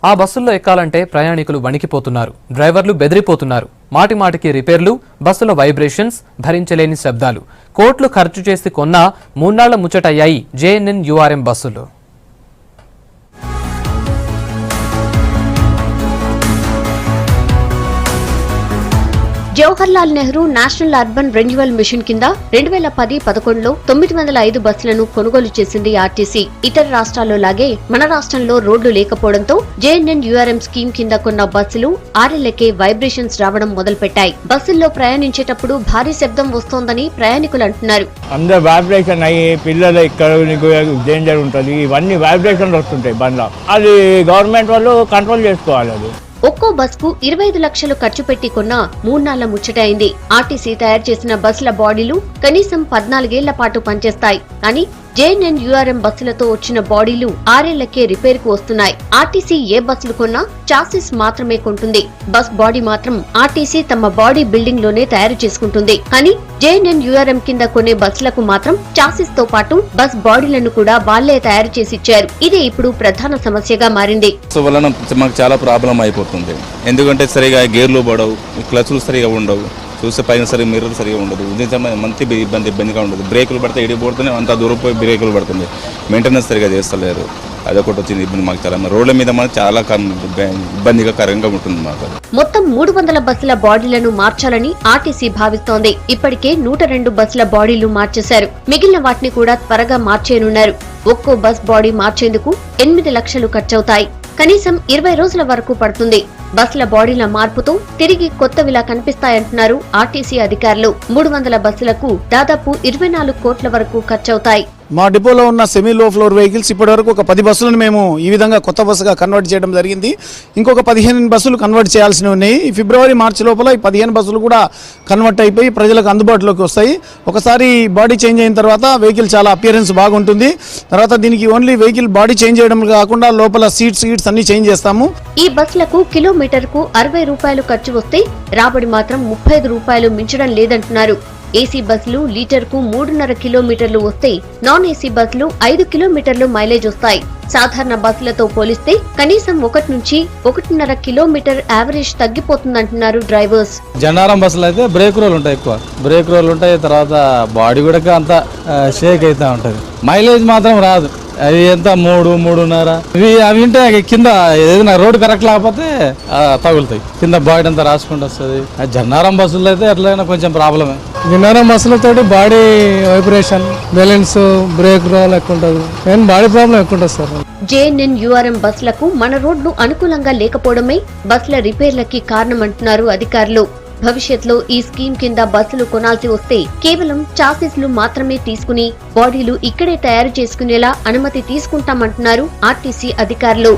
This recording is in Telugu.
ఆ బస్సుల్లో ఎక్కాలంటే ప్రయాణికులు వణికిపోతున్నారు, డ్రైవర్లు బెదిరిపోతున్నారు. మాటి మాటికి రిపేర్లు, బస్సుల వైబ్రేషన్స్, భరించలేని శబ్దాలు. కోట్లు ఖర్చు చేసి కొన్నా మూన్నాళ్ల ముచ్చటయ్యాయి JNN-URM బస్సులు. Jawaharlal Nehru national urban renewal mission కింద 2010-11లో 905 బస్సులను కొనుగోలు చేసింది ఆర్టీసీ. ఇతర రాష్ట్రాల్లో లాగే మన రాష్ట్రంలో రోడ్లు లేకపోవడంతో JNN-URM స్కీమ్ కింద కొన్న బస్సులు ఆరేళ్లకే వైబ్రేషన్స్ రావడం మొదలుపెట్టాయి. బస్సుల్లో ప్రయాణించేటప్పుడు భారీ శబ్దం వస్తోందని ప్రయాణికులు అంటున్నారు. అందరూ వైబ్రేషన్ అయ్యి పిల్లలు ఇక్కడ డేంజర్ ఉంటుంది, ఇవన్నీ వైబ్రేషన్ వస్తుంటాయి బండ్ల. అది గవర్నమెంట్ వాళ్ళు కంట్రోల్ చేసుకోవాలి. అది ఒక్కో బస్కు 25 లక్షలు ఖర్చు పెట్టి కొన్న మూన్నాళ్ల ముచ్చటైంది. ఆర్టీసీ తయారు చేసిన బస్సుల బాడీలు కనీసం 14 ఏళ్ల పాటు పనిచేస్తాయి. కానీ JNN-URM బస్సులతో వచ్చిన బాడీలు 6 ఏళ్లకే రిపేర్ కు వస్తున్నాయి. ఆర్టీసీ ఏ బస్సులు కొన్నా చాసిస్ మాత్రమే కొంటుంది. బస్ బాడీ మాత్రం ఆర్టీసీ తమ బాడీ బిల్డింగ్ లోనే తయారు చేసుకుంటుంది. కానీ JNN-URM కింద కొనే బస్సులకు మాత్రం చాసిస్ తో పాటు బస్ బాడీలను కూడా వాళ్లే తయారు చేసి ఇచ్చారు. ఇదే ఇప్పుడు ప్రధాన సమస్యగా మారింది. మాకు చాలా ప్రాబ్లం అయిపోతుంది. ఎందుకంటే సరిగా గేర్లు పడవు, క్లచ్లు సరిగా ఉండవు, చూస్తే పైన సరిగా మిర్రర్ సరిగా ఉండదు, మంచి ఇబ్బందిగా ఉండదు. బ్రేకులు పడితే ఇడిపోతూనే అంత దూరం పోయి బ్రేకులు పడుతుంది, మెయింటెనెన్స్ సరిగా చేస్తలేరు. అదొకటి వచ్చింది ఇబ్బంది మాకు. చాలా రోడ్ల మీద మనకు చాలా ఇబ్బందికరంగా ఉంటుంది మాకు. మొత్తం 300 బస్సుల బాడీలను మార్చాలని ఆర్టీసీ భావిస్తోంది. ఇప్పటికే 102 బస్సుల బాడీలు మార్చేశారు. మిగిలిన వాటిని కూడా త్వరగా మార్చేయనున్నారు. ఒక్కో బస్ బాడీ మార్చేందుకు 8 లక్షలు ఖర్చవుతాయి. కనీసం 20 రోజుల వరకు పడుతుంది. బస్సుల బాడీల మార్పుతో తిరిగి కొత్తవిలా కనిపిస్తాయంటున్నారు ఆర్టీసీ అధికారులు. 300 బస్సులకు దాదాపు 24 కోట్ల వరకు ఖర్చవుతాయి. మా డిపోలో ఉన్న సెమీ లో ఫ్లోర్ వెహికల్స్ ఇప్పటివరకు ఒక 10 బస్సులను మేము ఈ విధంగా కొత్త బస్సుగా కన్వర్ట్ చేయడం జరిగింది. ఇంకొక 15 బస్సులు కన్వర్ట్ చేయాల్సి ఉన్నాయి. ఈ ఫిబ్రవరి మార్చి లోపల ఈ 15 బస్సులు కూడా కన్వర్ట్ అయిపోయి ప్రజలకు అందుబాటులోకి వస్తాయి. ఒకసారి బాడీ చేంజ్ అయిన తర్వాత వెహికల్ చాలా అపియరెన్స్ బాగుంటుంది. తర్వాత దీనికి ఓన్లీ వెహికల్ బాడీ చేంజ్ చేయడం కాకుండా లోపల సీట్స్ అన్ని చేంజ్ చేస్తాము. ఈ బస్సులకు కిలోమీటర్కు 60 రూపాయలు ఖర్చు వస్తే రాబడి మాత్రం 35 రూపాయలు మించడం లేదంటున్నారు. ఏసీ బస్సులు లీటర్కు 3.5 కిలోమీటర్లు వస్తే నాన్ ఏసీ బస్సులు 5 కిలోమీటర్లు మైలేజ్ వస్తాయి. సాధారణ బస్సులతో పోలిస్తే కనీసం 1 నుంచి 1.5 కిలోమీటర్ యావరేజ్ తగ్గిపోతుందంటున్నారు డ్రైవర్స్. జన్నారం బస్సులు అయితే బ్రేక్ రోల్ ఉంటాయి, ఎక్కువ బ్రేక్ రోల్ ఉంటాయి. తర్వాత బాడీ కూడా అంతా షేక్ అవుతా ఉంటది. మైలేజ్ మాత్రం రాదు. అది ఎంత 3-3.5 అవి ఉంటే కింద ఏదైనా రోడ్డు కరెక్ట్ లేకపోతే తగులుతాయి, కింద బాడీ అంతా రాసుకుంటూ వస్తుంది. జన్నారం బస్సులు అయితే ఎట్లయినా కొంచెం ప్రాబ్లమే. జన్నారం బస్సులతో body vibration, balance, brake roll ఎక్కువ ఉంటుంది, బాడీ ప్రాబ్లం ఎక్కువ ఉంటుంది సార్. JNN-URM బస్సులకు మన రోడ్లు అనుకూలంగా లేకపోవడమే బస్సుల రిపేర్లకి కారణమంటున్నారు అధికారులు. భవిష్యత్తులో ఈ స్కీమ్ కింద బస్సులు కొనాల్సి వస్తే కేవలం చాసిస్లు మాత్రమే తీసుకుని బాడీలు ఇక్కడే తయారు చేసుకునేలా అనుమతి తీసుకుంటామంటున్నారు ఆర్టీసీ అధికారులు.